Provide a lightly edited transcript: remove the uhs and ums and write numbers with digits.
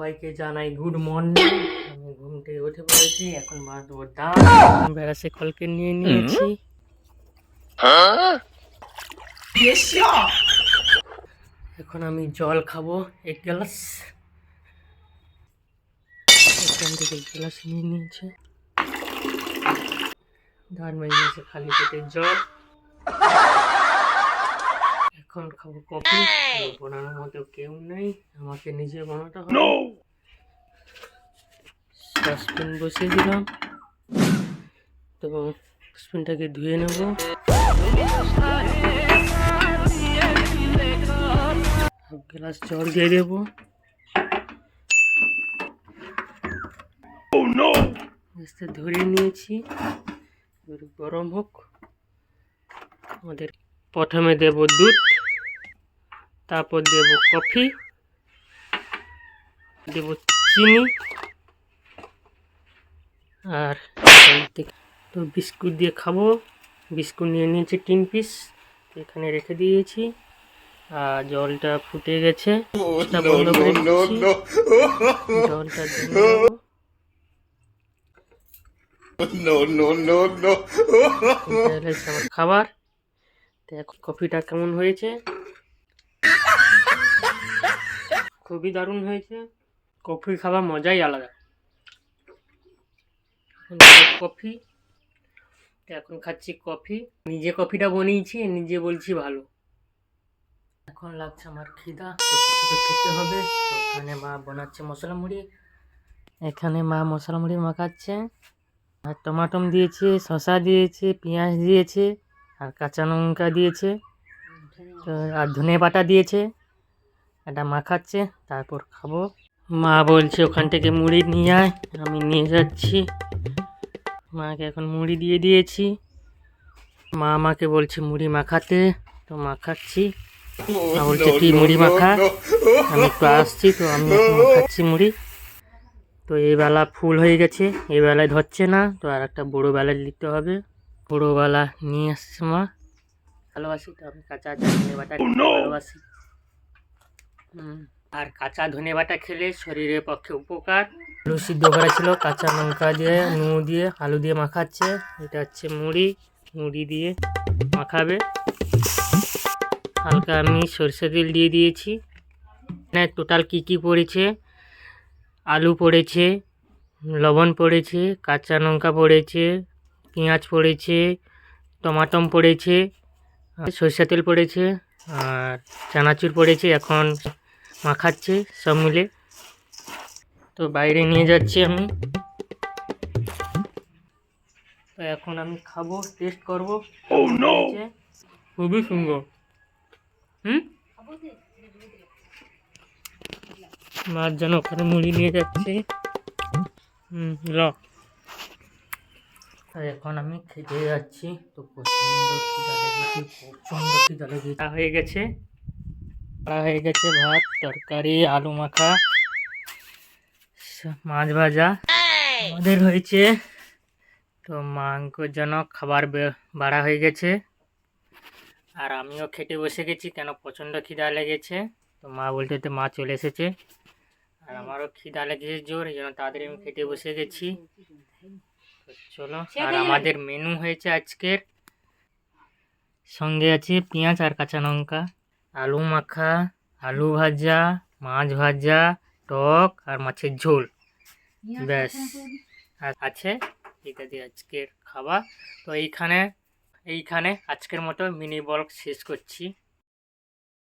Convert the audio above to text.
সবাইকে জানাই good morning. আমি ঘুম থেকে উঠে পড়েছি, এখন বাঁধবো দাঁত। ব্রাশে কলকে নিয়ে নিয়েছি। এখন আমি জল খাবো 1 গ্লাস। এখান থেকে 1 গ্লাস নিয়ে নিয়েছি। দাঁত মেজেছে খালি পেটে জল। এখন খাবো কফি। বানানোর মতো কেউ নেই, আমাকে নিজে বানাতে হবে। সসপ্যান বসিয়ে দিলাম, তো সসপ্যানটাকে ধুয়ে নেব। হাফ গ্লাস জল দিয়ে দেবো। ধরিয়ে নিয়েছি, এবার গরম হোক। আমাদের প্রথমে দেব দুধ, তারপর দেব কফি, দেব চিনি, আর তো বিস্কুট দিয়ে খাবো। বিস্কুট নিয়ে নিয়েছি 3 পিস, এখানে রেখে দিয়েছি। আর জলটা ফুটে গেছে, বন্ধ করে দিচ্ছি। জলটা দিয়ে নেবো। আমার খাবার। তো এখন কফিটা কেমন হয়েছে? খুবই দারুণ হয়েছে। কফি খাবার মজাই আলাদা। কফি, এখন খাচ্ছি কফি। নিজে কফিটা বানিয়েছি, নিজে বলছি ভালো। এখন লাগছে আমার খিদা, তো কিছু তো খেতে হবে। তো এখানে মা বানাচ্ছে মশলা মুড়ি। এখানে মা মশলা মুড়ি মাখাচ্ছে, আর টমাটো দিয়েছে, শসা দিয়েছে, পেঁয়াজ দিয়েছে, আর কাঁচা লঙ্কা দিয়েছে, তো আর ধনে বাটা দিয়েছে। এটা মাখাচ্ছে, তারপর খাবো। মা বলছে ওখান থেকে মুড়ি নিয়ে আয়, আমি নিয়ে যাচ্ছি। মাকে এখন মুড়ি দিয়ে দিয়েছি। মা আমাকে বলছে মুড়ি মাখাতে, তো মাখাচ্ছি। মা বলছে তুই মুড়ি মাখা, আমি একটু আসছি, তো আমি মাখাচ্ছি মুড়ি। তো এই বেলা ফুল হয়ে গেছে, এই বেলায় ধরছে না, তো আর একটা বড়ো বেলায় নিতে হবে। বড়ো বেলা নিয়ে আসছে মা। ভালোবাসি তো আমি কাঁচা ধনে বাটা ভালোবাসি। আর কাঁচা ধনে বাটা খেলে শরীরের পক্ষে উপকার। আলু সিদ্ধ করা ছিল, কাঁচা লঙ্কা দিয়ে, নুন দিয়ে, আলু দিয়ে মাখাচ্ছে। এটা হচ্ছে মুড়ি, মুড়ি দিয়ে মাখাবে। হালকা আমি সরষে তেল দিয়ে দিয়েছি। এখানে টোটাল কী পড়েছে: আলু পড়েছে, লবণ পড়েছে, কাঁচা লঙ্কা পড়েছে, পেঁয়াজ পড়েছে, টমাটম পড়েছে, সরষে তেল পড়েছে, আর চানাচুর পড়েছে। এখন মাখাচ্ছে সব মিলে। তো বাইরে নিয়ে যাচ্ছি আমি। তো এখন আমি খাবো, টেস্ট করবো। খুবই সুন্দর। মার যেন ওখানে মুড়ি নিয়ে যাচ্ছে। এখন আমি খেতে যাচ্ছি। তো প্রচন্ড খিদা লেগেছে, হয়ে গেছে ভাত, তরকারি, আলু মাখা, মাছ ভাজা আমাদের হয়েছে। তো মাংসর জন্য খাবার বাড়া হয়ে গেছে, আর আমিও খেতে বসে গেছি, কেন প্রচণ্ড খিদা লেগেছে। তো মা বলতে তো মা চলে এসেছে, আর আমারও খিদা লেগেছে জোর, এই জন্য তাদের আমি খেতে বসে গেছি। তো চলো, আর আমাদের মেনু হয়েছে আজকের, সঙ্গে আছে পেঁয়াজ আর কাঁচা লঙ্কা, আলু মাখা, আলু ভাজা, মাছ ভাজা, টক আর মাছের ঝোল, ব্যাস। আর আছে ইত্যাদি আজকের খাবার। তো এইখানে আজকের মতো মিনি ব্লগ শেষ করছি।